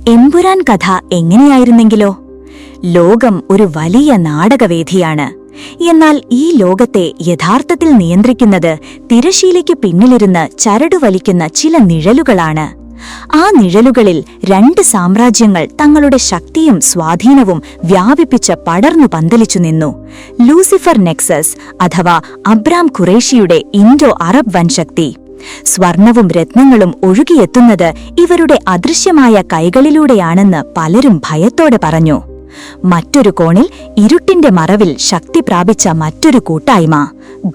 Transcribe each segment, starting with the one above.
എമ്പുരാൻ കഥ എങ്ങനെയായിരുന്നെങ്കിലോ? ലോകം ഒരു വലിയ നാടകവേദിയാണ്. എന്നാൽ ഈ ലോകത്തെ യഥാർത്ഥത്തിൽ നിയന്ത്രിക്കുന്നത് തിരശീലയ്ക്കു പിന്നിലിരുന്ന് ചരടുവലിക്കുന്ന ചില നിഴലുകളാണ്. ആ നിഴലുകളിൽ രണ്ട് സാമ്രാജ്യങ്ങൾ തങ്ങളുടെ ശക്തിയും സ്വാധീനവും വ്യാപിപ്പിച്ച് പടർന്നു പന്തലിച്ചു നിന്നു. ലൂസിഫർ നെക്സസ് അഥവാ അബ്രാം ഖുറേഷിയുടെ ഇൻഡോ അറബ് വൻശക്തി. സ്വർണവും രത്നങ്ങളും ഒഴുകിയെത്തുന്നത് ഇവരുടെ അദൃശ്യമായ കൈകളിലൂടെയാണെന്ന് പലരും ഭയത്തോടെ പറഞ്ഞു. മറ്റൊരു കോണിൽ ഇരുട്ടിന്റെ മറവിൽ ശക്തി പ്രാപിച്ച മറ്റൊരു കൂട്ടായ്മ,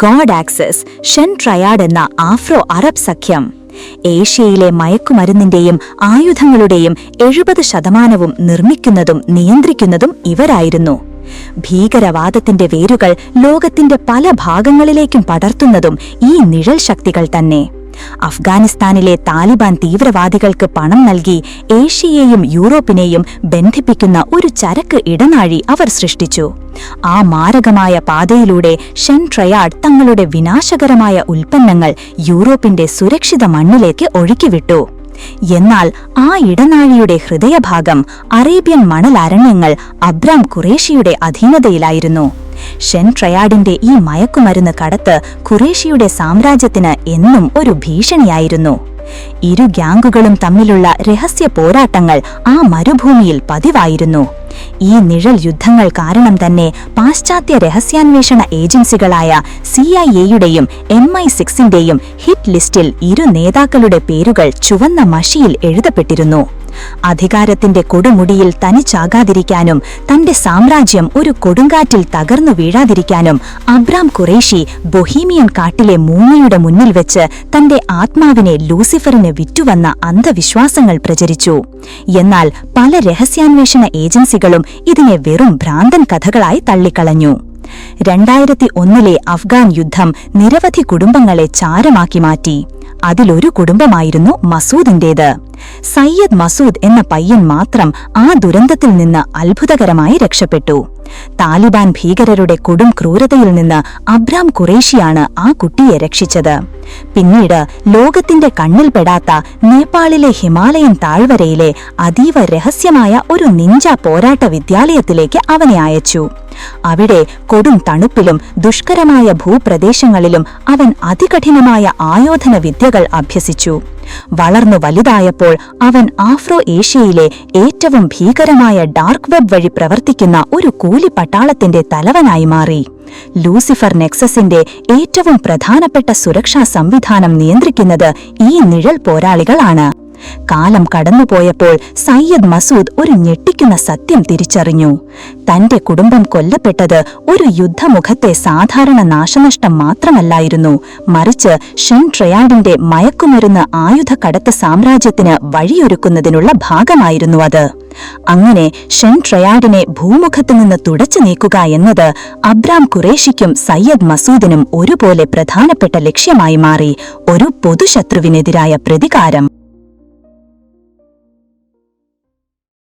ഗോഡ് ആക്സസ് ഷെൻ ട്രയാഡ് എന്ന ആഫ്രോ അറബ് സഖ്യം. ഏഷ്യയിലെ മയക്കുമരുന്നിന്റെയും ആയുധങ്ങളുടെയും 70% നിർമ്മിക്കുന്നതും നിയന്ത്രിക്കുന്നതും ഇവരായിരുന്നു. ഭീകരവാദത്തിന്റെ വേരുകൾ ലോകത്തിന്റെ പല ഭാഗങ്ങളിലേക്കും പടർത്തുന്നതും ഈ നിഴൽ ശക്തികൾ തന്നെ. അഫ്ഗാനിസ്ഥാനിലെ താലിബാൻ തീവ്രവാദികൾക്ക് പണം നൽകി ഏഷ്യയെയും യൂറോപ്പിനെയും ബന്ധിപ്പിക്കുന്ന ഒരു ചരക്ക് ഇടനാഴി അവർ സൃഷ്ടിച്ചു. ആ മാരകമായ പാതയിലൂടെ ഷെൻ ട്രയാഡ് തങ്ങളുടെ വിനാശകരമായ ഉൽപ്പന്നങ്ങൾ യൂറോപ്പിന്റെ സുരക്ഷിത മണ്ണിലേക്ക് ഒഴുക്കിവിട്ടു. എന്നാൽ ആ ഇടനാഴിയുടെ ഹൃദയഭാഗം അറേബ്യൻ മണലാരണ്യങ്ങൾ അബ്രാം ഖുറേഷിയുടെ അധീനതയിലായിരുന്നു. ഷെൻ ട്രയാഡിന്റെ ഈ മയക്കുമരുന്ന് കടത്ത് ഖുറേഷിയുടെ സാമ്രാജ്യത്തിന് എന്നും ഒരു ഭീഷണിയായിരുന്നു. ഇരു ഗ്യാങ്ങുകളും തമ്മിലുള്ള രഹസ്യ പോരാട്ടങ്ങൾ ആ മരുഭൂമിയിൽ പതിവായിരുന്നു. ഈ നിഴൽ യുദ്ധങ്ങൾ കാരണം തന്നെ പാശ്ചാത്യ രഹസ്യാന്വേഷണ ഏജൻസികളായ CIA-യുടെയും MI6-ന്റെയും ഹിറ്റ് ലിസ്റ്റിൽ ഇരു നേതാക്കളുടെ പേരുകൾ ചുവന്ന മഷിയിൽ എഴുതപ്പെട്ടിരുന്നു. അധികാരത്തിന്റെ കൊടുമുടിയിൽ തനിച്ചാകാതിരിക്കാനും തന്റെ സാമ്രാജ്യം ഒരു കൊടുങ്കാറ്റിൽ തകർന്നു വീഴാതിരിക്കാനും അബ്രാം ഖുറേഷി ബൊഹീമിയൻ കാട്ടിലെ മൂങ്ങയുടെ മുന്നിൽ വെച്ച് തന്റെ ആത്മാവിനെ ലൂസിഫറിന് വിറ്റുവന്ന അന്ധവിശ്വാസങ്ങൾ പ്രചരിച്ചു. എന്നാൽ പല രഹസ്യാന്വേഷണ ഏജൻസികളും ഇതിനെ വെറും ഭ്രാന്തൻ കഥകളായി തള്ളിക്കളഞ്ഞു. 2001 അഫ്ഗാൻ യുദ്ധം നിരവധി കുടുംബങ്ങളെ ചാരമാക്കി മാറ്റി. അതിലൊരു കുടുംബമായിരുന്നു മസൂദിന്റേത്. സയ്യദ് മസൂദ് എന്ന പയ്യൻ മാത്രം ആ ദുരന്തത്തിൽ നിന്ന് അത്ഭുതകരമായി രക്ഷപ്പെട്ടു. താലിബാൻ ഭീകരരുടെ കൊടും ക്രൂരതയിൽ നിന്ന് അബ്രാം ഖുറേഷിയാണ് ആ കുട്ടിയെ രക്ഷിച്ചത്. പിന്നീട് ലോകത്തിന്റെ കണ്ണിൽപ്പെടാത്ത നേപ്പാളിലെ ഹിമാലയൻ താഴ്വരയിലെ അതീവ രഹസ്യമായ ഒരു നിഞ്ച പോരാട്ട വിദ്യാലയത്തിലേക്ക് അവനെ അയച്ചു. അവിടെ കൊടും തണുപ്പിലും ദുഷ്കരമായ ഭൂപ്രദേശങ്ങളിലും അവൻ അതികഠിനമായ ആയോധന വിദ്യകൾ അഭ്യസിച്ചു. വളർന്നു വലുതായപ്പോൾ അവൻ ആഫ്രോ ഏഷ്യയിലെ ഏറ്റവും ഭീകരമായ ഡാർക്ക് വെബ് വഴി പ്രവർത്തിക്കുന്ന ഒരു കൂലി പട്ടാളത്തിന്റെ തലവനായി മാറി. ലൂസിഫർ നെക്സസിന്റെ ഏറ്റവും പ്രധാനപ്പെട്ട സുരക്ഷാ സംവിധാനം നിയന്ത്രിക്കുന്നത് ഈ നിഴൽ പോരാളികളാണ്. കാലം കടന്നുപോയപ്പോൾ സയ്യദ് മസൂദ് ഒരു ഞെട്ടിക്കുന്ന സത്യം തിരിച്ചറിഞ്ഞു. തന്റെ കുടുംബം കൊല്ലപ്പെട്ടത് ഒരു യുദ്ധമുഖത്തെ സാധാരണ നാശനഷ്ടം മാത്രമല്ലായിരുന്നു, മറിച്ച് ഷെൻ ട്രയാഡിന്റെ മയക്കുമരുന്ന് ആയുധക്കടത്ത് സാമ്രാജ്യത്തിന് വഴിയൊരുക്കുന്നതിനുള്ള ഭാഗമായിരുന്നു അത്. അങ്ങനെ ഷെൻ ട്രയാഡിനെ ഭൂമുഖത്തു നിന്ന് തുടച്ചു നീക്കുക എന്നത് അബ്രാം ഖുറേഷിക്കും സയ്യദ് മസൂദിനും ഒരുപോലെ പ്രധാനപ്പെട്ട ലക്ഷ്യമായി മാറി. ഒരു പൊതുശത്രുവിനെതിരായ പ്രതികാരം.